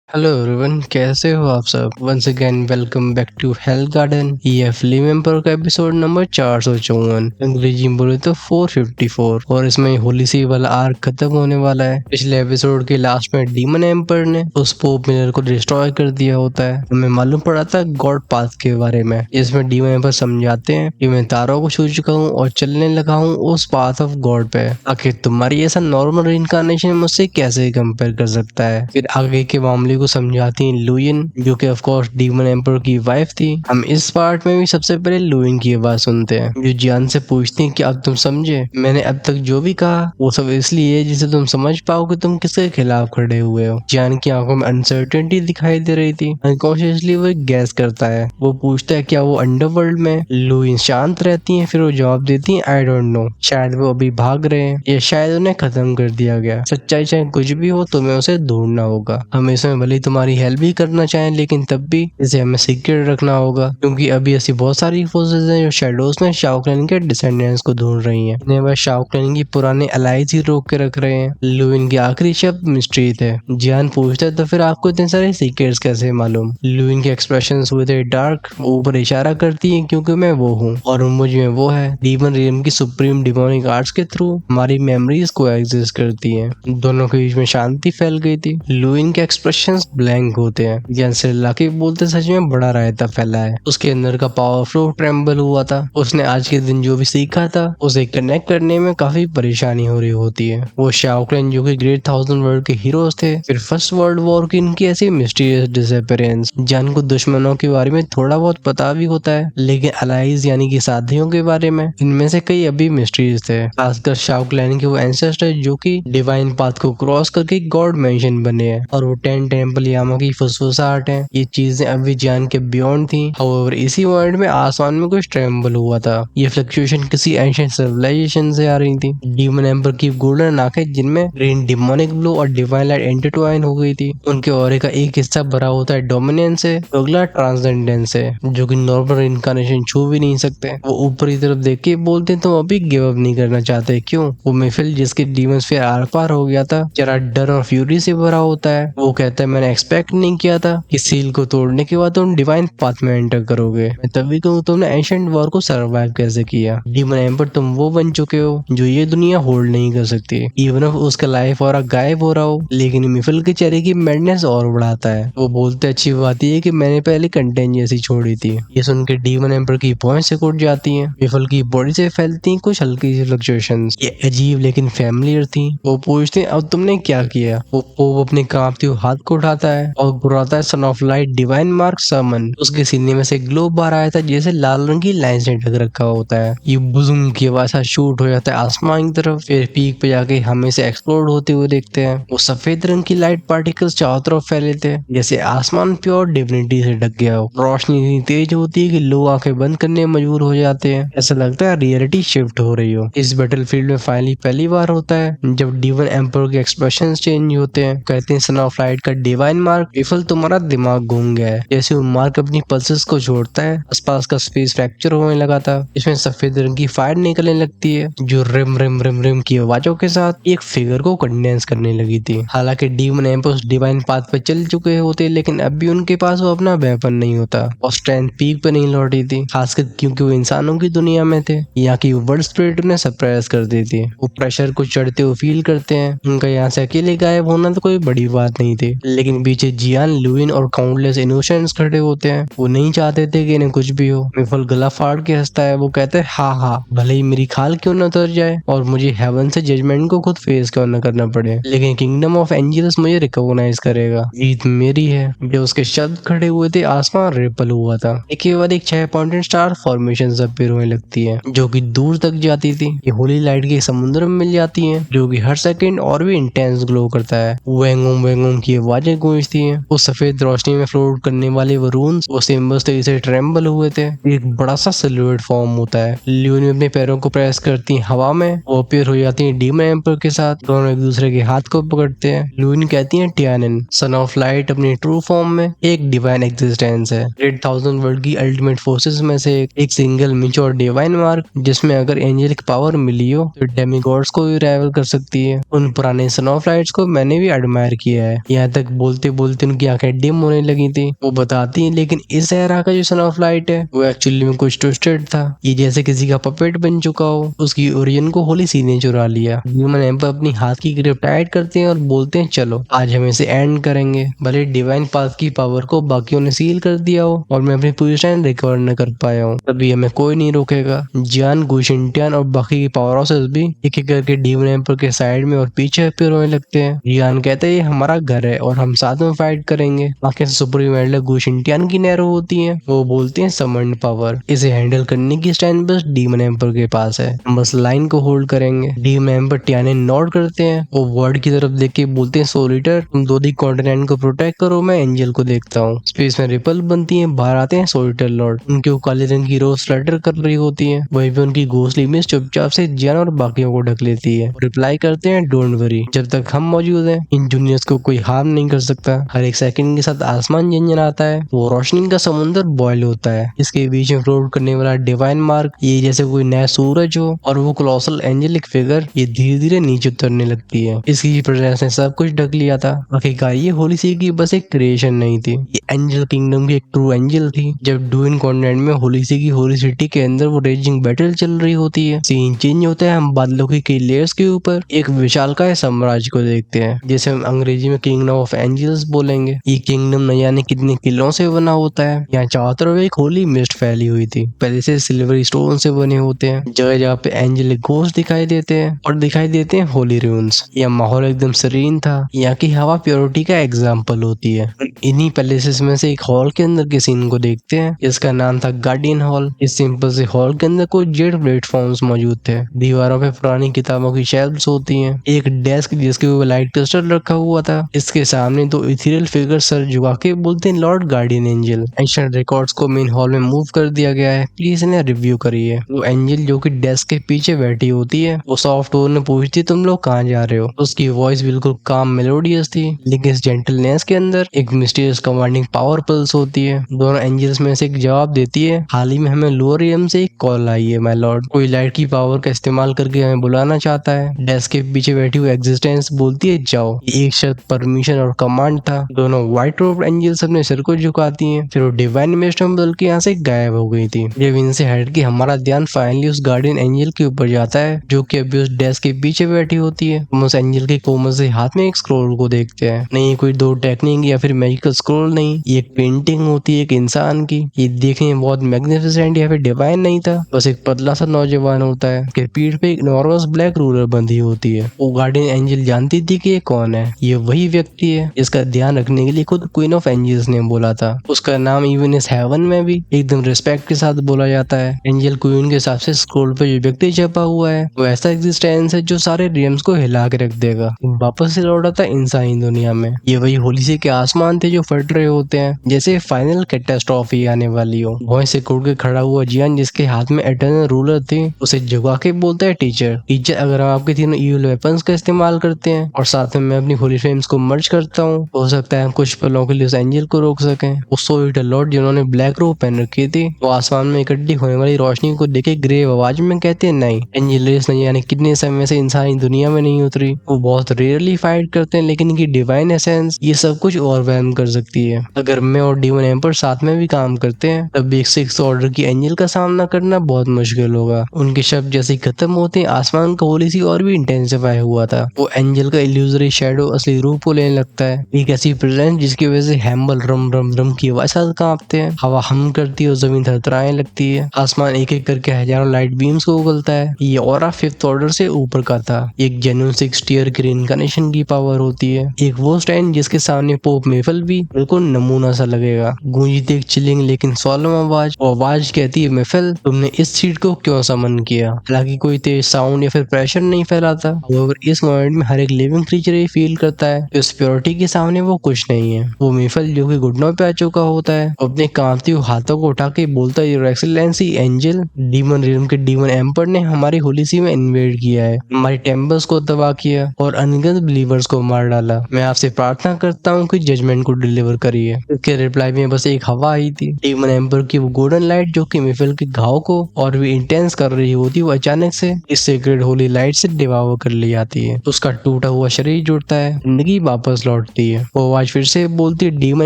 Hello everyone, कैसे हो आप सब। Once again welcome back to health garden. ये फिल्म एम्पर का एपिसोड नंबर 454, अंग्रेजी में बोले तो 454। और इसमें होली सी वाला आर्क खत्म होने वाला है। पिछले एपिसोड के लास्ट में डीमन एम्पर ने उस पोप मिलर को डिस्ट्रॉय कर दिया होता है। हमें मालूम पड़ा था गॉड पाथ के बारे में, जिसमें डीमन एम्पर समझाते हैं कि मैं तारों को छू चुका हूँ और चलने लगा हूँ उस पाथ ऑफ गॉड पे। आखिर तुम्हारी ऐसा नॉर्मल रिइंकार्नेशन मुझसे कैसे कंपेयर कर सकता है। फिर आगे के मामले को समझाती हैं लुइन, जो कि ऑफ कोर्स डीमन एम्पर की वाइफ थी। हम इस पार्ट में भी सबसे पहले लुइन की आवाज सुनते हैं, जो जियान से पूछती हैं कि अब तुम समझे। मैंने अब तक जो भी कहा वो सब इसलिए जिसे तुम समझ पाओ कि तुम किसके खिलाफ खड़े हुए हो। जियान की आंखों में अनसर्टेनिटी दिखाई दे रही थी। अनकॉन्शियसली वो गैस करता है। वो पूछता है क्या वो अंडरवर्ल्ड में। लुइन शांत रहती है, फिर वो जवाब देती है आई डोंट नो, शायद वो अभी भाग रहे हैं या शायद उन्हें खत्म कर दिया गया। सच्चाई चाहे कुछ भी हो, तुम्हें उसे ढूंढना होगा। हम इसमें भले तुम्हारी हेल्प भी करना चाहें, लेकिन तब भी इसे हमें सीक्रेट रखना होगा, क्योंकि अभी ऐसी बहुत सारी फोर्सेस हैं जो शैडोज में शाओ क्लैन के डिसेंडेंट्स को ढूंढ रही हैं। इन्हें वह शाओ क्लैन की पुराने अलाइज ही रोक के रख रहे हैं। लुइन की आखिरी शब्द मिस्ट्री थे। जियान पूछता है तो फिर आपको इतने सारे सीक्रेट्स कैसे मालूम। लुइन के एक्सप्रेशन हुए थे डार्क। ऊपर इशारा करती है क्योंकि मैं वो हूँ और मुझ में वो है। डीमन रियम की सुप्रीम डिमोनिक आर्ट्स के थ्रू हमारी मेमोरीज को एग्जिस्ट करती हैं। दोनों के बीच में शांति फैल गई थी। लुइन के एक्सप्रेशंस ब्लैंक होते हैं। ज्ञान से लाके बोलते सच में बड़ा रायता फैला है। उसके अंदर का पावर फ्लो ट्रेम्बल हुआ था। उसने आज के दिन जो भी सीखा था उसे कनेक्ट करने में काफी परेशानी हो रही होती है। वो शाओ क्लैन जो कि ग्रेट थाउजेंड वर्ल्ड के हीरोज थे, फिर फर्स्ट वर्ल्ड वॉर की इनकी ऐसी मिस्टीरियस डिसअपीयरेंस। जान को दुश्मनों के बारे में थोड़ा बहुत पता भी होता है, लेकिन अलाइज यानी कि साथियों के बारे में इनमें से कई अभी मिस्ट्रीज थे। खासकर शाओ क्लैन के वो एंसेस्टर जो कि डिवाइन पाथ को क्रॉस करके गॉड मेंशन बने हैं, और वो 10 टेंपल यामा की फुसफुसाहट है। ये चीजें अभी जान के बियॉन्ड थी। हाउएवर इसी वर्ल्ड में आसमान में कुछ ट्रेम्बल हुआ था। ये फ्लक्चुएशन किसी एंशिएंट सिविलाइजेशन से आ रही थी। डीमन एम्पर की गोल्डन आंखें जिनमें ग्रीन डिमोनिक ब्लू और डिवाइन लाइट इंटरट्वाइन हो गई थी। उनके ऑरे का एक हिस्सा भरा होता है डोमिनेंस से, अगला ट्रांसेंडेंस से, जो कि नॉर्मल इनकारनेशन छू भी नहीं सकते। वो ऊपरी तरफ देख के बोलते हैं तुम अभी गिव अप नहीं करना चाहते क्यों। वो मिफिल जिसके डीमन स्फीयर आर पार हो गया था, जरा डर और फ्यूरी से भरा होता है। वो कहता है मैंने एक्सपेक्ट नहीं किया था कि सील को तोड़ने के बाद तुम डिवाइन पाथ में एंटर करोगे। मैं तभी कहूँ तुमने एंशिएंट वॉर को सर्वाइव कैसे किया। डीमन एम्पर तुम वो बन चुके हो जो ये दुनिया होल्ड नहीं कर सकती। इवन if उसका लाइफ और गायब हो रहा हो, लेकिन मिफिल के चेहरे की मैडनेस और बढ़ाता है। वो बोलते अच्छी बात ये है कि मैंने पहले कंटेंजेंसी छोड़ी थी। ये सुन के डीमन एम्पर की भौहें सिकुड़ जाती हैं। मिफिल की बॉडी से फैलती हैं कुछ हल्की सी फ्लक्चुएशंस। ये अजीब लेकिन फैमिलियर थी। वो पूछते हैं अब तुमने क्या किया। वो अपने कांपते हुए हाथ को उठाता है और बुलाता है son of light divine mark summon. उसके सीने में से ग्लो बाहर आया था जैसे लाल रंग की लाइन से ढक रखा होता है। ये बुजुम की आवाज शूट हो जाता है आसमान की तरफ। फिर पीक पे जाके हमें से एक्सप्लोड होते हुए देखते हैं। वो सफेद रंग की लाइट पार्टिकल्स चारों तरफ फैले थे, जैसे आसमान प्योर डिविनिटी से ढक गया हो। रोशनी इतनी तेज होती है कि लोग आंखें बंद करने में मजबूर हो जाते हैं। ऐसा लगता है रियलिटी शिफ्ट हो रही हो। इस बैटलफील्ड में फाइनली पहली बार होता है जब डिवाइन एम्पर के एक्सप्रेशन चेंज होते हैं। कहते हैं सन ऑफ लाइट का डिवाइन मार्क विफल तुम्हारा दिमाग घूम गया है। जैसे वो मार्क अपनी पल्सेस को छोड़ता है, आसपास का स्पेस फ्रैक्चर होने लगा था। इसमें सफेद रंग की फायर निकलने लगती है जो रिम रिम रिम रिम की आवाजों के साथ एक फिगर को कंडेंस करने लगी थी। हालांकि डीमन एम्पर उस डिवाइन पाथ पे चल चुके होते, लेकिन अब भी उनके पास वो अपना वेपन नहीं होता और स्ट्रेंथ पीक पे नहीं लौटी थी, खासकर क्योंकि वो इंसानों की दुनिया में थे। यहाँ की वर्ल्ड स्पिरिट उन्हें सरप्राइज कर देती। वो प्रेशर को चढ़ते हुए फील करते हैं। उनका यहाँ से अकेले गायब होना तो कोई बड़ी बात नहीं थी, लेकिन पीछे जियान, लुइन और काउंटलेस इनोसेंट्स खड़े होते हैं। वो नहीं चाहते थे कि इन्हें कुछ भी हो। मिफल गला फाड़ के हंसता है। वो कहते हैं हाँ भले ही मेरी खाल क्यों न उतर जाए और मुझे हेवन से जजमेंट को खुद फेस क्यों न करना पड़े, लेकिन किंगडम ऑफ एंजल्स मुझे रिकॉग्नाइज करेगा। जीत मेरी है। जब उसके शब्द खड़े हुए थे आसमान रिपल हुआ था। एक के बाद एक 6 पॉइंटेड स्टार फॉर्मेशन अपीयर होने लगती है जो कि दूर तक जाती थी। ये होली लाइट के समुद्र में मिल जाती है जो कि हर सेकंड और भी इंटेंस ग्लो करता है। वेंगोम की आवाजें गूंजती हैं। उस सफेद रोशनी में फ्लोट करने वाले वो रून्स, वो सिंबल्स थे इसे ट्रेम्बल हुए थे। एक बड़ा सा सिल्हूएट फॉर्म होता है। लियोन अपने पैरों को प्रेस करती है हवा में। वो अपीयर हो जाती है डीमन एम्पर के साथ। दोनों एक दूसरे के हाथ को पकड़ते हैं। लियोन कहती है टियानन सन ऑफ लाइट अपनी ट्रू फॉर्म में एक डिवाइन एग्जिस्टेंस है। 8000 वर्ल्ड की अल्टीमेट फोर्सेस में से एक सिंगल मिच्योर डिवाइन मार्क, जिसमें अगर एंजेलिक पावर मिली हो तो डेमिगॉड्स को भी राइवल कर सकती है। उन पुराने सन ऑफ लाइट्स को मैंने भी एडमायर किया है। यहाँ तक बोलते बोलते उनकी आंखें डिम होने लगी थी। वो बताती है लेकिन इस एरा का जो सन ऑफ लाइट है वो एक्चुअली में कुछ ट्विस्टेड था। ये जैसे किसी का पपेट बन चुका हो। उसकी ओरिजिन को होली सी ने चुरा लिया। ह्यूमन एम्पर अपनी हाथ की ग्रिप टाइट करते हैं और बोलते हैं चलो आज हम इसे एंड करेंगे। भले डिवाइन पाथ की पावर को बाकियों ने सील कर दिया हो और मैं अपनी पोजीशन रिकवर न कर पाया हूँ, तभी हमें कोई नहीं रोकेगा। जियान, गुशिंटियान और बाकी की पावर हाउसेस भी एक एक करके डीमन एम्पर के साइड में और पीछे अपीयर होने लगते हैं। जियान कहते हैं ये हमारा घर है और हम साथ में फाइट करेंगे। बाकी सुप्रीम एडलर गुशिंटियान की नैरो होती है। वो बोलते हैं समन्ड पावर, इसे हैंडल करने की स्ट्रेंथ बस डीमन एम्पर के पास है, हम बस लाइन को होल्ड करेंगे। डीमन एम्पर टियाने नोट करते हैं। वो वर्ड की तरफ देख के बोलते हैं सोलिटर तुम दो दी कॉन्टिनेंट को प्रोटेक्ट करो, मैं एंजल को देखता हूँ। स्पेस में रिपल बनती है, बाहर आते हैं सोलिटर लॉर्ड। उनके काले रंग की रोज फ्लटर कर रही होती है। वहीं पे उनकी घोसली में चुपचाप से जियान और बाकियों को ढक लेती है। रिप्लाई करते हैं डोंट वरी, जब तक हम मौजूद हैं इन जूनियर्स को कोई हार्म नहीं कर सकता। हर एक सेकंड के साथ आसमान झंझनाता है। वो रोशनी का समुंदर बॉयल होता है। इसके बीच में फ्लोट करने वाला डिवाइन मार्क ये जैसे कोई नया सूरज हो और वो कोलोसल एंजेलिक फिगर ये धीरे धीरे नीचे उतरने लगती है। इसकी प्रेजेंस ने सब कुछ ढक लिया था। आखिरकार ये होली सी की बस एक क्रिएशन नहीं थी, ये एंजल किंगडम की एक ट्रू एंजल थी। जब डूइन कॉन्टिनेंट में होली सी की होली सिटी के अंदर वो रेजिंग बैटल चल रही होती है, सीन चेंज होता है। हम बादलों की कई लेयर्स के ऊपर एक विशालकाय साम्राज्य को देखते हैं, जैसे हम अंग्रेजी में किंगडम ऑफ एंजल्स बोलेंगे। ये किंगडम न जाने कितने किलों से बना होता है। यहाँ चारों तरफ एक होली मिस्ट फैली हुई थी, पहले से सिल्वरी स्टोन से बने होते हैं। जगह जगह पे एंजेलिक घोस्ट दिखाई देते हैं और दिखाई देते हैं होली रून्स। यह माहौल एकदम सीरीन था। यहाँ की हवा प्योरिटी का एग्जाम्पल होती है। इन्हीं पैलेसेस में से एक हॉल के अंदर के सीन को देखते हैं, जिसका नाम था गार्डियन हॉल। इस सिंपल से हॉल के अंदर कुछ जेट प्लेटफॉर्म्स मौजूद थे। दीवारों पे पुरानी किताबों की शेल्फ्स होती हैं। एक डेस्क जिसके ऊपर लाइट क्रिस्टल रखा हुआ था। इसके सामने दो इथेरियल फिगर सर झुका के बोलते हैं Lord guardian angel. Ancient records को मेन हॉल में मूव कर दिया गया है, प्लीज इन्हें रिव्यू करिए। वो एंजल जो कि डेस्क के पीछे बैठी होती है, वो सॉफ्ट टोन में पूछती तुम लोग कहाँ जा रहे हो। उसकी वॉइस बिल्कुल काम मेलोडियस थी, लेकिन इस जेंटलनेस के अंदर एक मिस्टीरियस कमांडिंग पावर पल्स होती है। दोनों एंजल्स में से एक जवाब देती है, हाल ही में हमें लोअर रियम से एक कॉल आई है माय लॉर्ड, कोई लाइट की पावर का इस्तेमाल करके हमें बुलाना चाहता है। डेस्क के पीछे बैठी हुई एग्जिस्टेंस बोलती है जाओ। ये एक शब्द परमिशन और कमांड था। दोनों व्हाइट रोब एंजल्स अपने सिर को झुकाती हैं, फिर वो डिवाइन मिस्ट में बदल के यहाँ से गायब हो गई थी। जब इनसे हट के हमारा ध्यान फाइनली उस गार्डियन एंजल के ऊपर जाता है, जो कि अभी उस डेस्क के पीछे बैठी होती है। हम उस एंजल के कोमल से हाथ में एक स्क्रोल को देखते हैं। नहीं कोई दो टेक्निक या फिर मैजिकल स्क्रोल नहीं, ये एक पेंटिंग होती है एक इंसान की। ये देखने में बहुत मैग्निफिसेंट या फिर डिवाइन नहीं था, बस एक पतला सा नौजवान होता है, उसके पीठ पे एक नॉर्मस ब्लैक रूलर बंधी होती है। वो गार्डियन एंजल जानती थी कि ये कौन है। ये वही व्यक्ति है जिसका ध्यान रखने के लिए खुद क्वीन ऑफ एंजल्स ने बोला था। उसका नाम इवन इस हेवन में भी एकदम रिस्पेक्ट के साथ बोला जाता है। एंजल क्वीन के हिसाब से स्क्रोल पे जो व्यक्ति छपा हुआ है वो ऐसा एग्जिस्टेंस है जो सारे रियम्स को हिला के रख देगा, वापस से लौटा था इंसानी दुनिया में। ये वही होली से के आसमान थे जो फट रहे होते हैं जैसे फाइनल कैटास्ट्रॉफी आने वाली हो। वहीं से कुड़ के खड़ा हुआ जियान जिसके हाथ में एटर्नल रूलर थी, उसे झुका के बोलता है टीचर अगर हम आपके तीनों ईविल वेपन्स का इस्तेमाल करते हैं और साथ में मैं अपनी होली फ्लेम्स को मर्ज करता हूँ, हो सकता है हम कुछ पलों के लिए उस एंजल को रोक सकें। उस सोलिटर लॉर्ड जिन्होंने ब्लैक रोब पहन रखी थी, वो आसमान में इकट्ठी होने वाली रोशनी को देखे ग्रेव आवाज में कहते हैं नहीं, एंजल रेस नहीं यानी कितने समय से इंसानी दुनिया में नहीं उतरी। वो बहुत रेयरली फाइट करते हैं, लेकिन इनकी डिवाइन एसेंस ये सब कुछ ओवरवेल्म कर सकती है। अगर मैं और डीमन एम्पर साथ में भी काम करते हैं, तब भी एक सिक्स्थ ऑर्डर की एंजल का सामना करना बहुत मुश्किल होगा। उनके शब्द जैसे खत्म होते हैं, आसमान का होली सी और भी इंटेंसिफाई हुआ था। वो एंजल का इल्यूजरी शैडो असली रूप को लेने लगता है, एक ऐसी प्रेजेंस जिसकी वजह से हैम्बल रम रम रम की आवाज साथ कांपते हैं, हवा हम करती है और जमीन थरथराने लगती है। आसमान एक एक करके हजारों लाइट बीम्स को उगलता है। ये ऑरा फिफ्थ ऑर्डर से ऊपर का था। एक जेन्युइन 6 टियर की इनकार्नेशन की पावर होती है। एक वो स्टैंड जिसके सामने पोप मेफल भी बिल्कुल नमूना सा लगेगा। गूंजी थी एक चिलिंग लेकिन सॉलम आवाज, और आवाज कहती है मेफल तुमने इस सीट को क्यों समन किया। हालांकि कोई तेज साउंड या फिर प्रेशर नहीं फैला था, मगर इस मोमेंट में हर एक लिविंग क्रीचर ये फील करता है कि उस प्योरिटी के सामने वो कुछ नहीं है। वो मेफल जो कि घुटनों पे आ चुका होता है, अपने कांपती हुए हाथों को उठा के बोलता है योर एक्सीलेंसी एंजल, डीमन रियम के डीमन एम्पर ने हमारी होली सी में इन्वेड किया है, हमारी टेम्पल्स को तबाह किया और अनगिनत बिलीवर्स को मार डाला। मैं आपसे प्रार्थना करता हूँ कि जजमेंट को डिलीवर करिए। इसके रिप्लाई में बस एक हवा आई थी। डीमन एम्पर की वो गोल्डन लाइट जो कि मेफल के घाव को और भी इंटेंस कर रही होती, वो अचानक से इस सीक्रेट होली लाइट से डिवावर कर ली जाती है। उसका टूटा हुआ शरीर जुड़ता है, जिंदगी वापस लौट उठती है। वो आवाज फिर से बोलती है, डीमन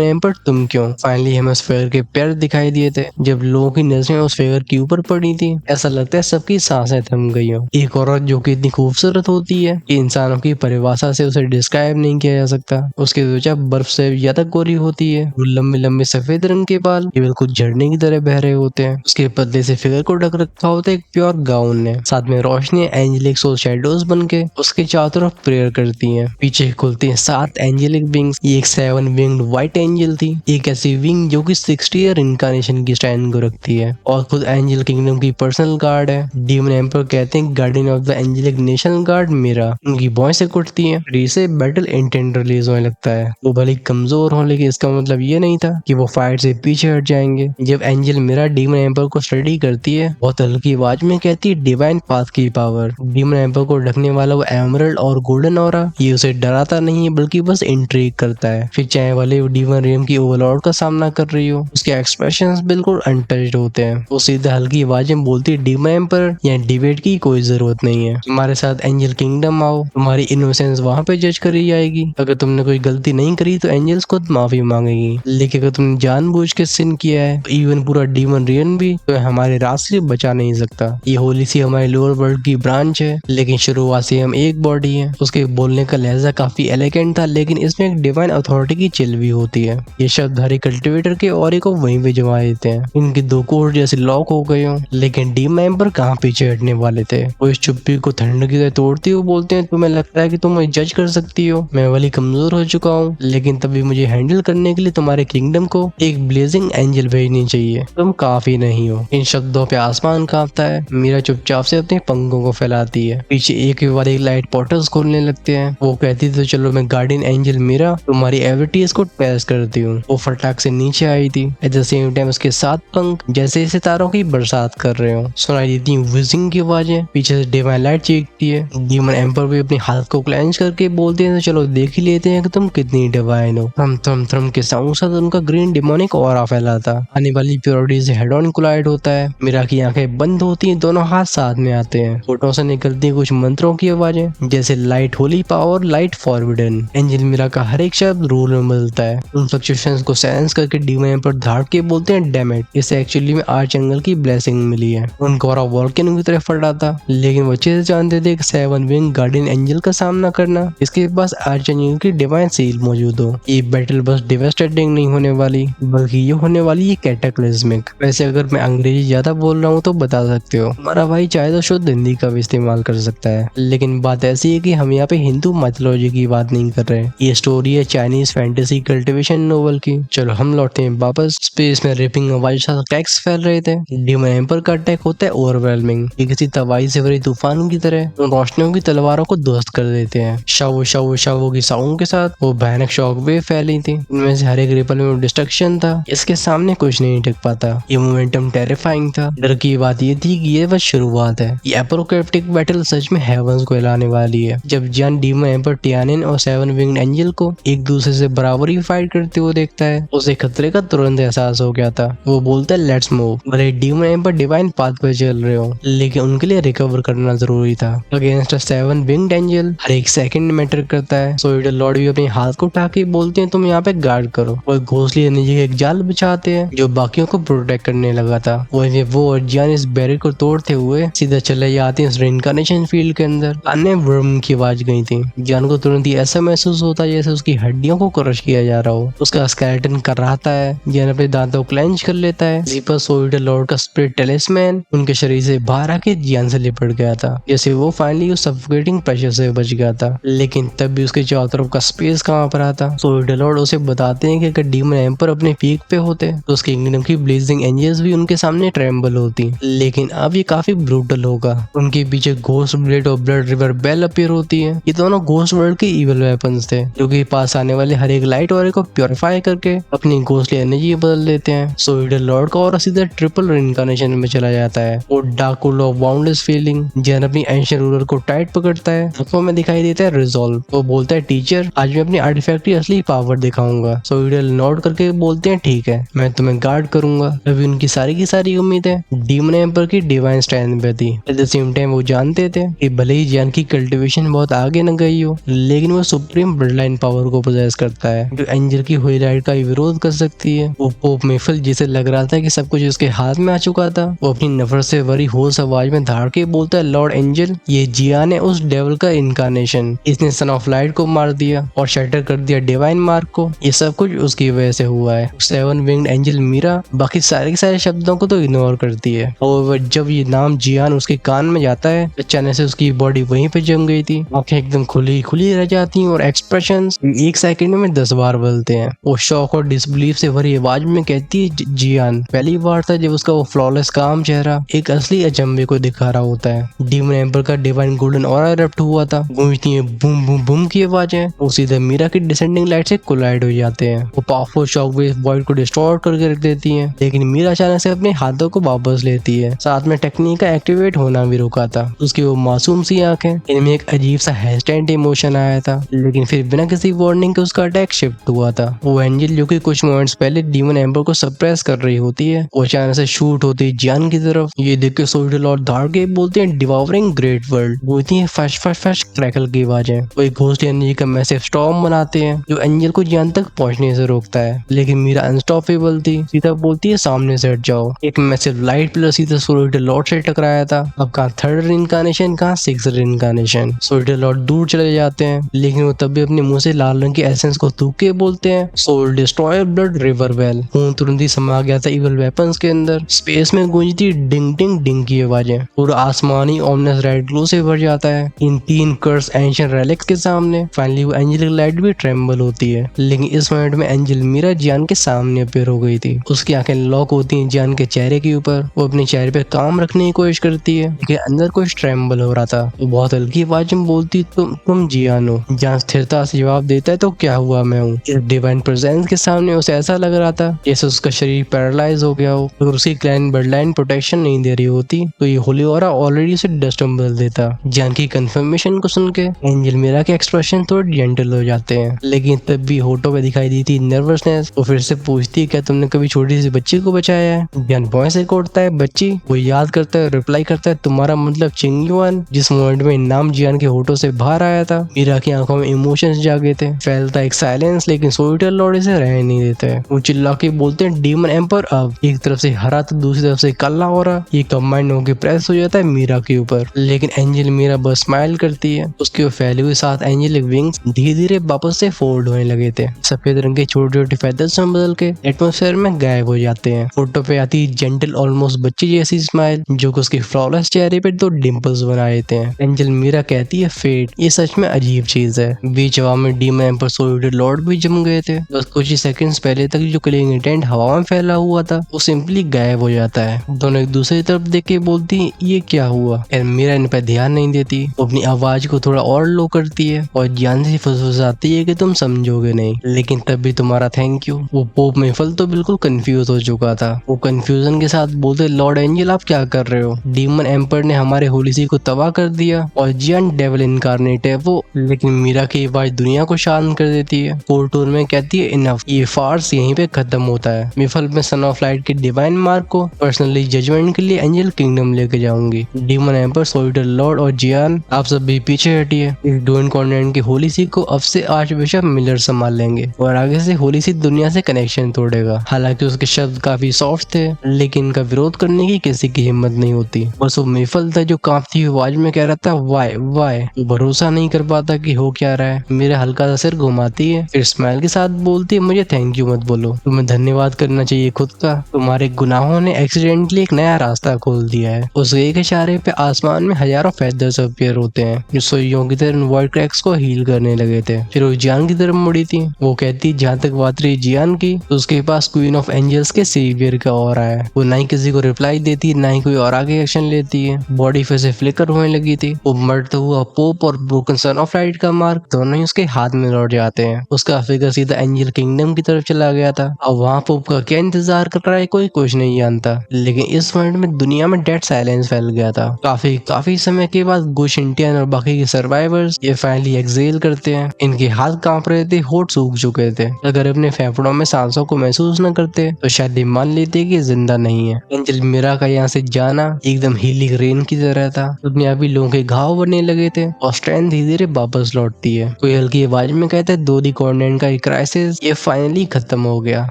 एम्पर तुम क्यों? फाइनली हमें उस फिगर के पैर दिखाई दिए थे। जब लोगों की नजरें उस फिगर के ऊपर पड़ी थी, ऐसा लगता है सबकी सांसें थम गई हो। एक औरत जो कि इतनी खूबसूरत होती है कि इंसानों की परिभाषा से उसे डिस्क्राइब नहीं किया जा सकता। उसकी त्वचा बर्फ से ज्यादा गोरी होती है। वो लंबे लंबे सफेद रंग के बाल केवल कुछ झरने की तरह बह रहे होते हैं। उसके पतले से फिगर को ढक रखा होता है एक प्योर गाउन ने। साथ में रोशनी एंजेलिक सोल शैडोज बन के उसके चारों तरफ प्रेयर करती हैं। पीछे खुलती हैं 7 एंजेलिक विंग्स। ये एक 7 विंग्ड व्हाइट एंजल थी, एक ऐसी विंग जो कि 60 ईयर इनकारनेशन की स्टैंड को रखती है और खुद एंजल किंगडम की पर्सनल गार्ड है। डीमन एम्पर कहते हैं guardian of the angelic national guard मेरा। उनकी भौं से कुटती है। इसे बैटल इंटेंट रिलीज होने लगता है। वो भले कमजोर हो, लेकिन इसका मतलब ये नहीं था कि वो फाइट से पीछे हट जाएंगे। जब एंजल मेरा डीमन एम्पर को स्टडी करती है, बहुत हल्की आवाज में कहती है, डिवाइन पाथ की पावर। डीमन एम्पर को ढकने वाला वो एमरल्ड और गोल्डन ऑरा, ये उसे डराता नहीं है बल्कि बस इंट्रिग करता है। फिर चाहे वाले डीमन रियम की ओवरलॉर्ड का सामना कर रही हो, उसके एक्सप्रेशंस बिल्कुल अनटच्ड होते हैं। वो सीधा हल्की आवाज में बोलती है, डीमन एम्पर या डिबेट की कोई जरूरत नहीं है। हमारे साथ एंजल किंगडम आओ, तुम्हारी इनोसेंस वहाँ पे जज करी जाएगी। अगर तुमने कोई गलती नहीं करी तो एंजल्स खुद माफी मांगेगी, लेकिन अगर तुमने जानबूझ के सिन किया है तो इवन पूरा डीमन रियन भी तो हमारे रास्ते से बचा नहीं सकता। ये होली सी हमारे लोअर वर्ल्ड की ब्रांच है, लेकिन शुरुआत से हम एक बॉडी है। उसके बोलने का लहजा काफी एलिगेंट था, लेकिन इसमें एक डिवाइन अथॉरिटी की चिल भी होती है। ये शब्दधारी कल्टिवेटर के ऑरे को वहीं पे जमा देते हैं। इनके दो कोर जैसे लॉक हो गए हो, लेकिन डीमन एम्पर कहाँ पीछे हटने वाले थे। वो इस चुप्पी को ठंड की तरह तोड़ते हुए बोलते हैं, तुम्हें लगता है कि तुम मुझे जज कर सकती हो? मैं वाली कमजोर हो चुका हूँ, लेकिन तभी मुझे हैंडल करने के लिए तुम्हारे किंगडम को एक ब्लेजिंग एंजल भेजनी चाहिए। तुम काफी नहीं हो। इन शब्दों पे आसमान कांपता है। मीरा चुपचाप से अपने पंखों को फैलाती है। पीछे एक के बाद एक लाइट पोर्टल्स खोलने लगते हैं। वो कहती तो चलो मैं गार्डियन एंजल मीरा तुम्हारी एविटीज को टेस्ट करती हूँ। वो फटाक से नीचे आई थी। एट द सेम टाइम उसके 7 पंख जैसे सितारों की बरसात कर रहे हो। सुनाई देती विजिंग की आवाजें। पीछे से डिवाइन लाइट चीखती है। डीमन एम्पर भी अपने हाथ को क्लेंच करके बोलते हैं, तो चलो देख ही लेते हैं कि तुम कितनी डिवाइन हो। थम थम थम के साउंड साथ उनका ग्रीन डिमोनिक ऑरा फैलाता। आने वाली प्योरिटी से हेड ऑन कोलाइड होता है। मीरा की आंखें बंद होती हैं, दोनों हाथ साथ में आते हैं। फोटो से निकलती हैं कुछ मंत्रों की आवाजें, जैसे light holy power, light forbidden. Angel Meera का हर एक शब्द रूल में बदलता है। उन फ्लक्चुएशंस को सेंस करके डीमन एम्पर धाड़ के बोलते हैं, डैम इट, इसे एक्चुअली में आर्च एंगल की ब्लेसिंग मिली है। उनका ऑरा वॉल्केनो की तरफ फटा था, लेकिन वो अच्छे से जानते थे कि 7 विंग गार्डियन एंजल का सामना करना, इसके पास आर्च एंजल की डिवाइन सील मौजूद हो। ये बैटल बस डिवास्टेटिंग नहीं होने वाली, बल्कि ये होने वाली है कैटाक्लिज्मिक। वैसे अगर मैं अंग्रेजी ज्यादा बोल रहा हूँ तो बता सकते हो, हमारा भाई चाहे तो शुद्ध हिंदी का भी इस्तेमाल कर सकता है, लेकिन बात ऐसी है कि हम यहाँ पे हिंदू माइथोलॉजी की बात नहीं कर रहे। ये स्टोरी है चाइनीज फैंटेसी कल्टिवेशन नोवेल की। चलो हम लौटते हैं वापस। स्पेस में रिपिंग आवाज के साथ अटैक्स फैल रहे थे। डीमन एम्पर का अटैक होता है ओवरवेलमिंग। ये किसी तबाही से भरी तूफान की तरह रोशनियों की तलवारों को ध्वस्त कर देते हैं। शव शव शवों की साउंड के साथ वो भयानक शॉक वेव फैली थी। इनमें से हर एक रिपल में डिस्ट्रक्शन था। इसके सामने कुछ नहीं टिक पाता। ये मोमेंटम टेरिफाइंग था। डर की बात ये थी कि ये बस शुरुआत है। ये एपोकैलिप्टिक बैटल सच में हेवंस को हिलाने वाली है। जब जॉन डीमन एम्पर टियानिन और 7 विंग्ड एंजल को एक दूसरे से बराबरी फाइट करते हुए देखता है, उसे खतरे का तुरंत एहसास हो गया था। वो बोलता है, लेट्स मूव। भले डीमन एम्पर डिवाइन पाथ पर चल रहे हो, लेकिन उनके लिए रिकवर करना जरूरी था। अगेंस्ट 7 विंग्ड एंजल हर एक सेकंड मैटर करता है। सो लॉर्ड भी अपने हाथ को उठा के बोलते हैं, तुम यहाँ पे गार्ड करो। और घोंसले एनर्जी का एक जाल बिछाते हैं जो बाकियों को प्रोटेक्ट करने लगा था। वही वो और जियान इस बैरियर को तोड़ते हुए सीधा चले जाते हैं इस रेइनकार्नेशन फील्ड के अंदर। अन्य वर्म की आवाज गई थी। जियान को तुरंत ही ऐसा महसूस होता है जैसे उसकी हड्डियों को क्रश किया जा रहा हो। उसका स्केलेटन कराहता है। जियान अपने दांतों को क्लेंच कर लेता है। जीपर सोइडल लॉर्ड का स्पिरिट टेलिस्मैन उनके शरीर से बाहर आके जियान से लिपट गया था, जैसे वो फाइनली उस सफोकेटिंग प्रेशर से बच गया था। लेकिन तब भी उसके चारों तरफ का स्पेस कहाँ पर आता। सोइडल लॉर्ड उसे बताते हैं कि अगर डीमन एम्पर अपने पीक पे होते तो उसके किंगडम की ब्लेजिंग एंजल्स भी उनके सामने ट्रेम्बल होती। लेकिन अब ये काफी ब्रूटल होगा। उनके पीछे घोस्ट ब्लेड और ब्लड रिवर बेल अपीयर होती है। ये दोनों घोस्ट वर्ल्ड के इविल वेपन्स थे, जो कि पास आने वाले हर एक लाइट ऑरे को प्योरीफाई करके अपनी घोस्टली एनर्जी बदल देते हैं। सोइडल लॉर्ड का और सीधा ट्रिपल रिइंकार्नेशन में चला जाता है। वो dark of boundless feeling Jain अपनी एंशिएंट रूलर को टाइट पकड़ता है। आंखों में दिखाई देता है रिजॉल्व। वो बोलता है, टीचर आज मैं अपनी आर्टिफैक्ट की असली पावर दिखाऊंगा। सोइडल नॉड करके बोलते हैं, ठीक है, मैं तुम्हें गार्ड करूंगा। अभी उनकी सारी की सारी उम्मीदें डीमन एम्पर की डिवाइन स्ट्रेंथ पे थी। एट द सेम टाइम वो जानते थे कि भले ही जैन की कल्टिवेशन बहुत आगे न गई हो, लेकिन वो सुप्रीम ब्लड गॉडलाइन पावर को पोजेस करता है जो एंजल की होली लाइट का विरोध कर सकती है। वो पोप मेफल जिसे लग रहा था कि सब कुछ उसके हाथ में आ चुका था, वो अपनी नफरत से भरी होश आवाज में धाड़ के बोलता है, लॉर्ड एंजल, ये जियान है उस डेविल का इनकारनेशन। इसने सन ऑफ लाइट को मार दिया और शटर कर दिया डिवाइन मार्क को। ये सब कुछ उसकी वजह से हुआ है। सेवन विंग्ड एंजल मीरा बाकी सारे के सारे शब्दों को तो इग्नोर करती है और जब ये नाम जियान उसके कान में जाता है अचानक से उसकी बॉडी वहीं पे जम गई थी। आंखें एकदम खुली खुली रह जाती हैं और एक्सप्रेशंस एक सेकंड में 10 बार बदलते हैं। वो शॉक और डिसबिलीफ से भरी आवाज में कहती है, जियान। पहली बार था जब उसका वो फ्लॉलेस काम चेहरा एक असली अचंभे को दिखा रहा होता है। डीमन एम्पर का डिवाइन गोल्डन ऑरा इरप्ट हुआ था। गूंजती है बूम बूम बूम की आवाजें। वो सीधे मीरा की डिसेंडिंग लाइट से कोलाइड हो जाते हैं। वो पावरफुल शॉक वेव वॉइड को डिस्टॉर्ट करके रख देती है, लेकिन मीरा अचानक से अपने हाथों को वापस लेती है। साथ में टेक्निक का एक्टिवेट होना भी रुका था। उसकी वो मासूम सी आंखें, इनमें एक अजीब सा हेस्टेंट इमोशन आया था, लेकिन फिर बिना किसी वार्निंग के उसका अटैक शिफ्ट हुआ था। वो एंजल जो कि कुछ मोमेंट्स पहले डीमन एम्पर को सप्रेस कर रही होती है, वो अचानक से शूट होती है जियान की तरफ। ये देख के सोल्जर और धाड़ के बोलते हैं, डिवावरिंग ग्रेट वर्ल्ड। बोलती है फश फश फश क्रैकल की आवाजें। वो एक घोस्ट एनर्जी का मैसिव स्टॉर्म बनाते हैं जो एंजल को जियान तक पहुंचने से रोकता है, लेकिन मीरा अनस्टॉपेबल थी। सीधा बोलती है, सामने से हट जाओ। एक मैसिव लाइट पिलर सीधा सोल्जर लॉर्ड से टकराया था। अब कहाँ थर्ड इनकारनेशन, कहाँ सिक्स्थ इनकारनेशन। सोल्जर लॉर्ड दूर चले जाते हैं, लेकिन वो तब भी अपने मुंह से लाल रंग की एसेंस को थूक के बोलते हैं, soul destroyer blood river well. खून तुरंत ही समा गया था इवल वेपन्स के अंदर। स्पेस में गूंजती डिंग डिंग डिंग की आवाजें। पूरा आसमानी ऑमनस रेड ग्लो से भर जाता है इन 3 कर्स एंशिएंट रेलिक्स के सामने। फाइनली वो एंजेलिक लाइट भी ट्रेम्बल होती है, लेकिन इस मोमेंट में एंजल मीरा जियान के सामने अपीयर हो गई थी। उसकी आंखें लॉक होती हैं जियान के चेहरे के ऊपर। वो अपने चेहरे पे काम रखने की कोशिश करती है, लेकिन अंदर कुछ ट्रेम्बल हो रहा था। वो बहुत हल्की आवाज में बोलती, तुम जियान हो। जियान स्थिरता से जवाब देता है, तो क्या हुआ, मैं हूँ। इस डिवाइन प्रेजेंस के सामने उसे ऐसा लग रहा था जैसे उसका शरीर पैरालाइज हो गया हो। अगर उसकी क्लैन ब्लड लाइन प्रोटेक्शन नहीं दे रही होती तो ये होली ऑरा ऑलरेडी उसे डस्ट में बदल देता। जियान की कंफर्मेशन को सुन के एंजल मीरा के एक्सप्रेशन थोड़े जेंटल हो जाते हैं, लेकिन तब भी होठों पे दिखाई दी थी नर्वसनेस। वो फिर से पूछती है, क्या तुमने कभी छोटी सी बच्ची को बचाया है। जियान भौं से कोटता है, बच्ची। वो याद करता है, रिप्लाई करता है, तुम्हारा मतलब चिंगयुआन। जिस मोमेंट में नाम जियान के होठों से बाहर आया था, मीरा की आंखों में इमोशंस जागे थे। फैलता एक साइलेंस, लेकिन सोल्जर लॉर्ड इसे रहने नहीं देते। वो चिल्ला के बोलते हैं, डीमन एम्पर अब। एक तरफ से हरा तो दूसरी तरफ से काला हो रहा। ये कंबाइंड होकर प्रेस हो जाता है मीरा के ऊपर, लेकिन एंजल मीरा बस स्माइल करती है। उसके फैले हुए साथ एंजेलिक विंग्स धीरे धीरे वापस से फोल्ड होने लगे थे। सफेद रंग के छोटे छोटे फेदर्स में बदल के एटमॉस्फेयर में गायब हो जाते हैं। फोटो पे आती जेंटल ऑलमोस्ट बच्ची जैसी स्माइल, जो कि उसके फ्लॉलेस चेहरे पे 2 डिंपल्स बना देते हैं। एंजल मीरा कहती है, फेट, ये सच में अजीब चीज है। बीच हवा में डीमन एम्पर सोल्जर लॉर्ड भी जम गए थे। बस कुछ ही सेकंड्स पहले तक जो किलिंग इंटेंट हवा में फैला हुआ था, वो सिंपली गायब हो जाता है। दोनों एक दूसरी तरफ देख के बोलती, ये क्या हुआ। मीरा इन पर ध्यान नहीं देती। वो अपनी आवाज को थोड़ा और लो करती है और जान से फुसफुसाती है कि तुम समझोगे नहीं, लेकिन तब भी तुम्हारा थैंक यू। वो पोप मेफल तो बिल्कुल कंफ्यूज हो चुका था। वो कंफ्यूजन के साथ बोलते, लॉर्ड एंजल, आप क्या कर रहे हो। डीमन एम्पर ने हमारे होलीसी को तबाह कर दिया और जियान डेविल इनकारनेट है वो। लेकिन मीरा की आवाज दुनिया को शांत कर देती है। कोर्टून में कहती है, इनफ, ये फार्स यहीं पे खत्म होता है। मेफल में सन ऑफ लाइट के डिवाइन मार्क को पर्सनली जजमेंट के लिए एंजल किंगडम लेके जाऊंगी। डीमन एम्पर, सोल्जर लॉर्ड और जियान, आप सब भी पीछे हटिए। इस डोन कॉन्टिनेंट की होली सी को अब से आर्चबिशप मिलर संभाल लेंगे और आगे से होली सी दुनिया से कनेक्शन तोड़ेगा। हालांकि उसके शब्द काफी सॉफ्ट थे, लेकिन इनका विरोध करने की किसी की हिम्मत नहीं होती। बस वो मेफल था जो कांपती हुई आवाज में कह रहा था, वाई वाई। वो भरोसा नहीं कर पाता कि हो क्या रहा है। मेरे हल्का सा सिर घुमाती है, फिर स्माइल के साथ बोलती है, मुझे थैंक यू मत बोलो, तुम्हें धन्यवाद करना चाहिए खुद का। तुम्हारे गुनाहों ने एक्सीडेंटली एक नया रास्ता खोल दिया है। उस एक इशारे पे आसमान में हजारों फेदर्स अपीयर होते हैं जो सुइयों की तरह वॉइड क्रैक्स को हील करने लगे थे। फिर वो जियान की तरफ मुड़ी थी। वो कहती, जहाँ तक बात रही जियान की, तो उसके पास क्वीन ऑफ एंजल्स के सेवियर का ऑरा है। वो ना ही किसी को रिप्लाई देती, ना ही कोई और आगे एक्शन लेती है। बॉडी फिर से फ्लिकर होने लगी थी। वो मरता हुआ पोप और ब्रोकन सन ऑफ लाइट का मार्क दोनों ही उसके हाथ में लौट जाते हैं। उसका फिगर सीधा एंजल किंगडम की तरफ चला गया था। अब वहाँ पोप का क्या इंतजार कर रहा है कोई कुछ नहीं जानता, लेकिन इस मोमेंट में दुनिया में डेड साइलेंस फैल गया था। काफी समय के बाद गुशिंटियन और बाकी के सर्वाइवर्स ये फाइनली एक्सेल करते हैं। इनके हाथ कांप रहे थे, होठ सूख चुके थे। अगर अपने फेफड़ों में सांसों को महसूस न करते तो शायद ये मान लेते कि जिंदा नहीं है। एंजल मीरा का यहाँ से जाना एकदम हीलिंग रेन की तरह था। दुनियावी लोगों के घाव बनने लगे थे और स्ट्रेंथ धीरे धीरे वापस लौटती है। कोई हल्की की आवाज में कहता है दो दी कॉन्टिनेंट का क्राइसिस ये फाइनली खत्म हो गया।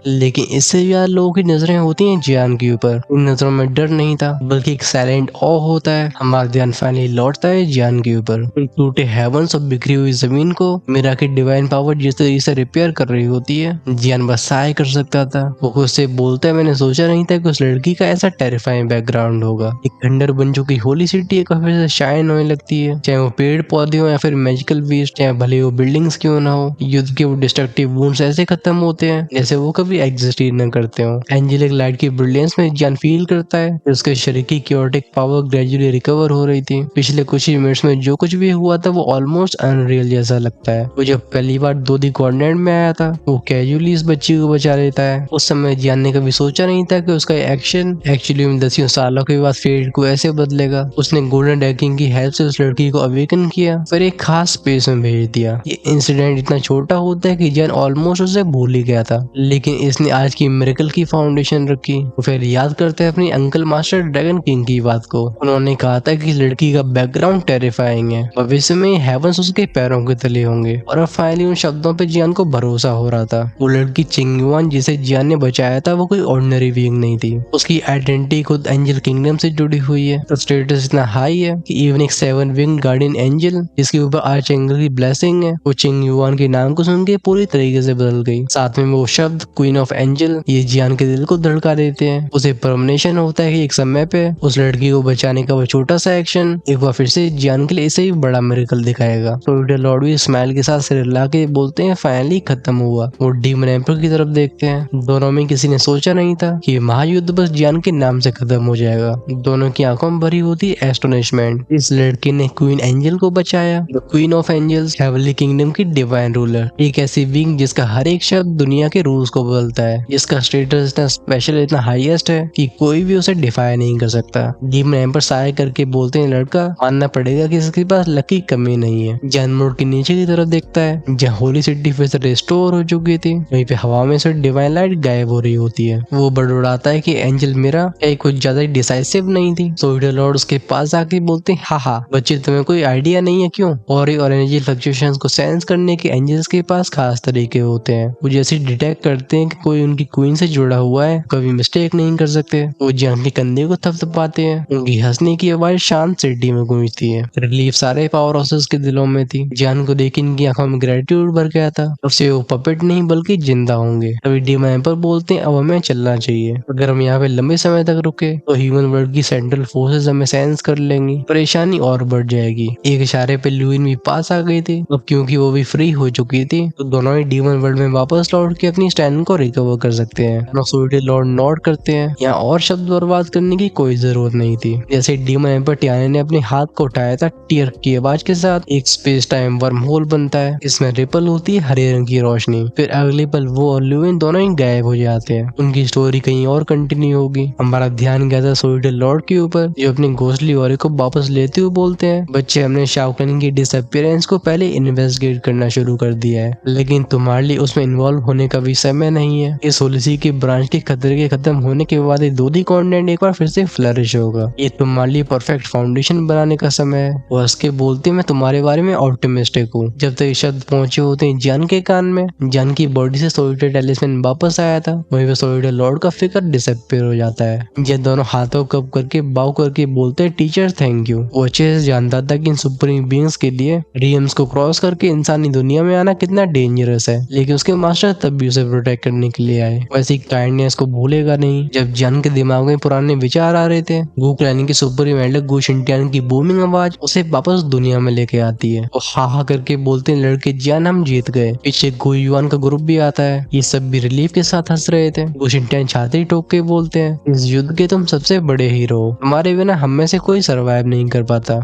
लेकिन इससे भी ज्यादा लोगों की नजरें होती हैं जियान के ऊपर। उन नजरों में डर नहीं था बल्कि एक साइलेंट ऑ होता है। हमारा ध्यान फाइनली लौटता है जियान के ऊपर। टूटे हेवंस और बिखरी हुई जमीन को मीरा की डिवाइन पावर जिस तरीके से रिपेयर कर रही होती है जियान बस सहाय कर सकता था। वो खुद से बोलता है मैंने सोचा नहीं था कि उस लड़की का ऐसा टेरिफाइंग बैकग्राउंड होगा। एक खंडर बन चुकी होली सिटी एक फिर से शाइन होने लगती है, चाहे वो पेड़ पौधे हो या फिर मैजिकल बीस्ट, चाहे भले वो बिल्डिंग्स क्यों ना हो। युद्ध के वो डिस्ट्रक्टिव वुंड्स ऐसे खत्म होते हैं जैसे वो कभी एग्जिस्ट ही न करते हो। एंजेलिक लाइट की ब्रिलियंस में जियान फील करता है कि उसके शरीर की क्योटिक पावर ग्रेजुअली रिकवर हो रही थी। पिछले कुछ ही मिनट्स में जो कुछ भी हुआ था वो ऑलमोस्ट अनरियल जैसा लगता है। वो जब पहली बार दो दी कोऑर्डिनेट में आया था वो कैजुअली इस बच्ची को बचा लेता है। उस समय जियान ने कभी सोचा नहीं था कि उसका एक्शन एक्चुअली 10 सालों के बाद फेट को ऐसे बदलेगा। उसने गोल्डन डैकिंग की हेल्प से उस लड़की को अवेकन किया फिर एक खास स्पेस में भेज दिया। ये इंसिडेंट इतना छोटा होता है कि जियान ऑलमोस्ट उसे भूल ही गया था, लेकिन इसने आज की मिरेकल की फाउंडेशन रखी। वो फिर याद करते हैं अपनी अंकल मास्टर ड्रैगन किंग की बात को। उन्होंने कहा था कि लड़की का बैकग्राउंड टेरिफाइंग है, भविष्य में हेवंस उसके पैरों के तले होंगे। और अब फाइनली उन शब्दों पे जियान को भरोसा हो रहा था। वो लड़की चिंगयुआन जिसे जियान ने बचाया था वो कोई ऑर्डिनरी बीइंग नहीं थी। उसकी आइडेंटिटी खुद एंजल किंगडम से जुड़ी हुई है। तो स्टेटस इतना हाई है कि इवन एक 7 विंग गार्डियन एंजल जिसके ऊपर आर्च एंगल की ब्लेसिंग है वो चिंगयुआन के नाम को सुन के पूरी तरीके से बदल गई। साथ में वो शब्द क्वीन ऑफ एंजल ये जियान के दिल को धड़का देते हैं। उसे परमिनेशन होता है कि एक समय पे उस लड़की को बचाने का वो छोटा सा एक्शन एक बार फिर से जियान के लिए इसे ही बड़ा मिरेकल दिखाएगा। तो लॉर्ड भी स्माइल के साथ सिर हिला के बोलते हैं फाइनली खत्म हुआ। वो डीमन एम्पर की तरफ देखते हैं। दोनों में किसी ने सोचा नहीं था कि महायुद्ध बस जियान के नाम से खत्म हो जाएगा। दोनों की आंखों में भरी होती है एस्टोनिशमेंट। इस लड़के ने क्वीन एंजल को बचाया, the queen of angels, heavenly kingdom की डिवाइन रूलर। एक ऐसी बीइंग जिसका हर एक शब्द दुनिया के रूल्स को बदलता है, जिसका स्टेटस इतना स्पेशल इतना हाईएस्ट है कि कोई भी उसे डिफाई नहीं कर सकता। डीमन एम्पर साय करके बोलते हैं लड़का मानना पड़ेगा कि इसके पास लक की कमी नहीं है। जैन मोड के नीचे की तरफ देखता है जहाँ होली सिटी फिर से रिस्टोर हो चुकी थी। वहीं पे हवा में से डिवाइन लाइट गायब हो रही होती है। वो बड़बड़ाता है कि एंजल मेरा कुछ ज्यादा डिसाइसिव नहीं थी। सोल्जर लॉर्ड उसके पास आके बोलते हैं हाँ बच्चे तुम्हें कोई आइडिया नहीं है क्यों। और एनर्जी फ्लक्चुएशंस को सेंस करने के एंजल्स के पास खास तरीके होते हैं। वो जैसे डिटेक्ट करते हैं कि कोई उनकी क्वीन से जुड़ा हुआ है कभी मिस्टेक नहीं कर सकते। वो जियान के कंधे को थपथपाते हैं। उनकी हंसने की आवाज शांत सिटी में गूंजती है। रिलीफ सारे पावर हाउसेस के दिलों में थी। जियान को देख इनकी आंखों में ग्रेटिट्यूड भर गया था। अब से वो पपेट नहीं बल्कि जिंदा होंगे। तभी डीमन एम्पर बोलते हैं अब हमें चलना चाहिए। अगर हम यहाँ पे लंबे समय तक रुके तो ह्यूमन वर्ल्ड की सेंट्रल फोर्सेस हमें सेंस कर लेंगी, परेशानी और बढ़ जाएगी। एक इशारे पे लुइन भी पास आ गई थी। अब क्योंकि वो भी फ्री हो चुकी थी तो दोनों ही डीमन वर्ल्ड में वापस लौट के अपनी स्टैंड को रिकवर कर सकते हैं। लॉर्ड नोट करते हैं यहाँ और शब्द बर्बाद करने की कोई जरूरत नहीं थी। जैसे डीमन एम्पर टियाना ने अपने हाथ को उठाया था टीयर की आवाज के साथ एक स्पेस टाइम वर्म होल बनता है। इसमें रिपल होती है हरे रंग की रोशनी। फिर अगले पल वो और लुइन दोनों ही गायब हो जाते हैं। उनकी स्टोरी कहीं और कंटिन्यू होगी। हमारा ध्यान गया था सोल्जर लॉर्ड के ऊपर जो अपनी घोसली और को वापस लेते हुए बोलते हैं बच्चे हमने शाओकन की डिसअपीयरेंस को पहले इन्वेस्टिगेट करना शुरू कर दिया है, लेकिन तुम्हारे लिए उसमें इन्वॉल्व होने का भी समय नहीं है। इस होलिसी की ब्रांच के खतरे के खत्म होने के बाद दो दी कॉन्टिनेंट एक बार फिर से फ्लरिश होगा। ये तुम्हारे लिए परफेक्ट फाउंडेशन बनाने का समय है। वो हंस के बोलते मैं तुम्हारे बारे में ऑप्टिमिस्टिक हूँ। जब तक ये शब्द पहुंचे होते हैं जान के कान में, जान की बॉडी से सोल्जर टेलिस्मैन वापस आया था वहीं पे सोल्जर लॉर्ड का फिकर डिसअपीयर हो जाता है। ये दोनों हाथों कप करके बाव करके बोलते हैं टीचर थैंक यू। वो अच्छे से जानता था कि इन सुप्रीम बीइंग्स के लिए रियम्स को क्रॉस करके इंसानी दुनिया में आना कितना डेंजरस है, लेकिन उसके मास्टर तब भी उसे प्रोटेक्ट करने के लिए आए। वैसी काइंडनेस को भूलेगा नहीं। जब जान के दिमाग में पुराने विचार आ रहे थे गू क्लैनिंग की सुप्रीम एल्डर गू शिनटियान की बूमिंग आवाज उसे वापस दुनिया में लेके आती है। वो हा करके बोलते हैं लड़के जान हम जीत गए। पीछे गू युआन का ग्रुप भी आता है। ये सब भी रिलीफ के साथ हंस रहे थे। गू शिनटियान छाती ठोक के बोलते हैं इस युद्ध के तुम सबसे बड़े हीरो हो, तुम्हारे बिना हम में से कोई सर्वाइव नहीं कर पाता।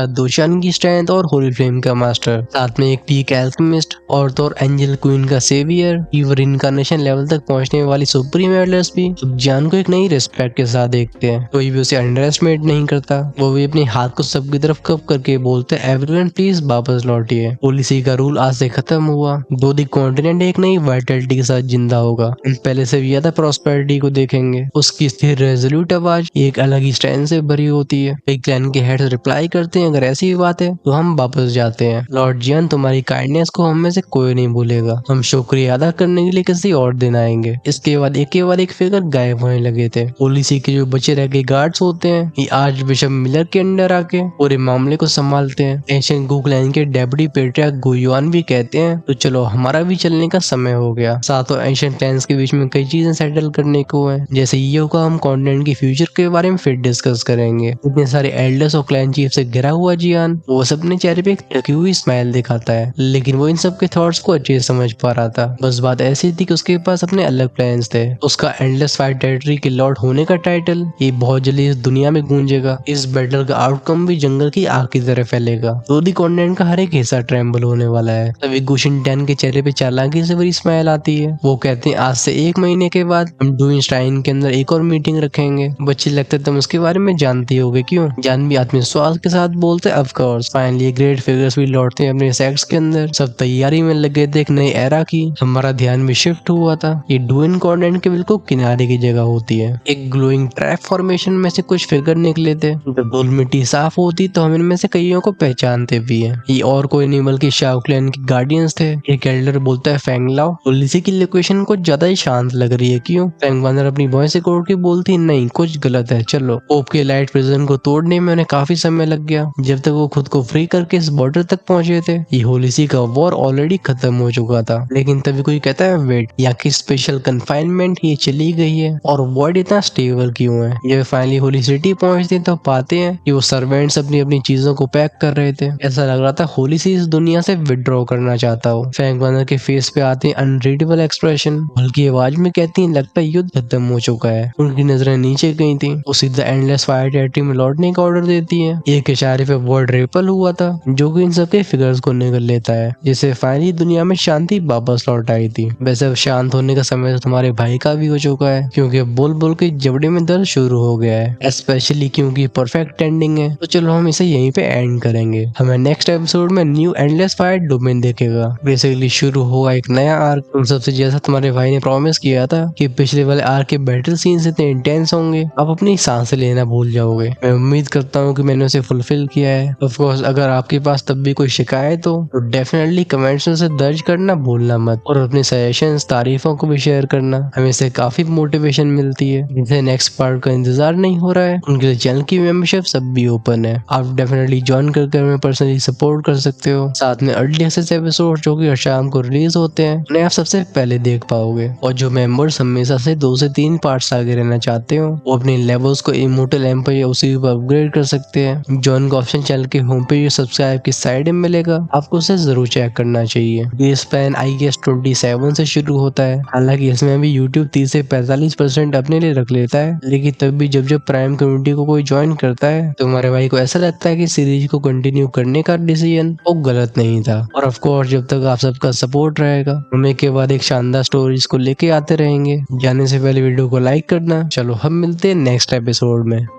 दोशान की स्ट्रेंथ और होली फ्लेम का मास्टर, साथ में एक पीक एल्केमिस्ट और तो एंजल क्वीन का सेवियर, ईवर इनकारनेशन लेवल तक पहुंचने वाली सुप्रीम एल्डर्स भी जान को एक नई रिस्पेक्ट के साथ देखते हैं। कोई भी उसे अंडर एस्टिमेट नहीं करता। वो भी अपने हाथ को सबकी तरफ कप करके बोलते हैं एवरीवन प्लीज वापस लौटिए। पॉलिसी का रूल आज से खत्म हुआ। दो दी कॉन्टिनेंट एक नई वाइटलिटी के साथ जिंदा होगा। पहले से भी ज्यादा प्रॉस्पेरिटी को देखेंगे। उसकी स्थिर रेजोल्यूट आवाज एक अलग ही स्ट्रेंथ से भरी होती है। एक क्लैन के हेड्स रिप्लाई करते हैं अगर ऐसी बात है तो हम वापस जाते हैं। लॉर्ड जियान तुम्हारी काइंडनेस को हम में से कोई नहीं भूलेगा, हम शुक्रिया अदा करने के लिए किसी और दिन आएंगे। इसके बाद एक फिगर गायब होने लगे थे। पॉलिसी के जो बचे रह गए गार्ड्स होते हैं ये आज बिशप मिलर के अंडर आके पूरे मामले को संभालते हैं। एशियन गुकलैंड के डेप्यूटी पेट्रियार्क गुयुआन भी कहते हैं तो चलो हमारा भी चलने का समय हो गया। साथों एशियन क्लैंस के बीच में कई चीजें सेटल करने को है, जैसे ये होगा हम कॉन्टिनेंट की फ्यूचर के बारे में फिर डिस्कस करेंगे। इतने सारे एल्डर्स और क्लैन चीफ से घिरा हुआ जियान वो अपने चेहरे पे एक ढकी हुई स्माइल दिखाता है, लेकिन वो इन सब के थॉट्स को अच्छे से समझ पा रहा था। बस बात ऐसी थी कि उसके पास अपने अलग प्लान्स थे। उसका एंडलेस फाइट टेरिटरी के लॉर्ड होने का टाइटल ये बहुत जल्दी इस दुनिया में गूंजेगा। इस बैटल का आउटकम भी जंगल की आग की तरह फैलेगा। रोदी कॉन्टिनेंट का हर एक हिस्सा ट्रेम्बल होने वाला है। तभी गुशिन टैन के चेहरे पे चालाकी से बड़ी स्माइल आती है। वो कहते हैं आज से 1 महीने के बाद हम डूइनस्टाइन के अंदर एक और मीटिंग रखेंगे। बच्चे लगते तुम उसके बारे में जानती होगे क्यों? जान भी आत्मविश्वास के साथ बोलते of course. Finally great figures भी लौटते हैं अपने सेक्स के अंदर। सब तैयारी में लगे थे एक नई एरा की। हमारा ध्यान भी शिफ्ट हुआ था। ये डूइन कॉन्टिनेंट के बिल्कुल किनारे की जगह होती है। एक ग्लोइंग ट्रैप फॉर्मेशन में से कुछ फिगर निकले थे। जब धूल मिट्टी साफ होती तो हम इनमें से कईयों को पहचानते भी हैं। ये और कोई नहीं बल्कि शाओ क्लैन के गार्डियंस थे। एक एल्डर बोलता है फेंग लाओ, पुलिस की लोकेशन कुछ ज्यादा ही शांत लग रही है क्यों? फेंग वानर अपनी वॉइस से कोड के बोलती नहीं कुछ गलत है। चलो पोप के लाइट प्रिजन को तोड़ने में उन्हें काफी समय लग गया। जब तक वो खुद को फ्री करके इस बॉर्डर तक पहुंचे थे ये होलीसी का वॉर ऑलरेडी खत्म हो चुका था। लेकिन तभी कोई कहता है वेट, यहाँ की स्पेशल कन्फाइनमेंट ये चली गई है और वर्ड इतना स्टेबल क्यों है? जब फाइनली होली सिटी पहुंचते हैं तो पाते हैं कि वो सर्वेंट्स अपनी अपनी चीजों को पैक कर रहे थे। ऐसा लग रहा था होलीसी इस दुनिया से विड्रॉ करना चाहता हो। फेंग वानर के फेस पे आते हैं अनरीडेबल एक्सप्रेशन। हल्की आवाज में कहती है लगता है युद्ध खत्म हो चुका है। उनकी नजरें नीचे गई थी। वो सीधा एंडलेस फायर टेरिटरी में लौटने का ऑर्डर देती है। एक इशारे पे वर्ड रेपल हुआ था जो कि इन सबके फिगर्स को निगल लेता है, जिससे फाइनली दुनिया में शांति वापस लौट आई थी। वैसे अब शांत होने का समय तो तुम्हारे भाई का भी हो चुका है, क्योंकि बोल बोल के जबड़े में दर्द शुरू हो गया है, स्पेशली क्योंकि परफेक्ट एंडिंग है। तो चलो हम इसे यहीं पे एंड करेंगे। हमें नेक्स्ट एपिसोड में न्यू एंडलेस फायर डोमेन देखेगा। बेसिकली शुरू होगा एक नया आर्क। तुम सबसे जैसा तुम्हारे भाई ने प्रॉमिस किया था कि पिछले वाले आर्क के बैटल सीन्स इतने इंटेंस होंगे आप अपनी सांसें लेना भूल जाओगे। मैं उम्मीद करता हूँ कि मैंने उसे फुलफिल किया है। ऑफ कोर्स अगर आपके पास तब भी कोई शिकायत हो तो डेफिनेटली कमेंट्स में से दर्ज करना भूलना मत, और अपने सजेशंस तारीफों को भी शेयर करना। हमें से काफी मोटिवेशन मिलती है। जिसे नेक्स्ट पार्ट का इंतजार नहीं हो रहा है उनके लिए चैनल की मेंबरशिप सब भी ओपन है। आप डेफिनेटली ज्वाइन करके हमें पर्सनली सपोर्ट कर सकते हो। साथ में अर्ली एक्सेस एपिसोड जो कि हर शाम को रिलीज होते हैं उन्हें आप सबसे पहले देख पाओगे। और जो मेंबर्स हमेशा से 2 से 3 पार्ट्स आगे रहना चाहते हो वो अपने लेवल्स को इमोर्टल एम्पायर या उसी पर अपग्रेड कर सकते हैं। ज्वाइन का ऑप्शन चैनल के होम पेज सब्सक्राइब की साइड में मिलेगा, आपको उसे जरूर चेक करना चाहिए। बेस प्लान IS 27 से शुरू होता है। हालांकि इसमें भी YouTube 30 से 45% अपने लिए रख लेता है, लेकिन तब भी जब जब प्राइम कम्युनिटी को कोई ज्वाइन करता है तो हमारे भाई को ऐसा लगता है कि सीरीज को कंटिन्यू करने का डिसीजन वो गलत नहीं था। और ऑफ कोर्स जब तक आप सबका सपोर्ट रहेगा हम एक के बाद एक शानदार स्टोरीज को लेके आते रहेंगे। जाने से पहले वीडियो को लाइक करना। चलो हम मिलते हैं नेक्स्ट एपिसोड में।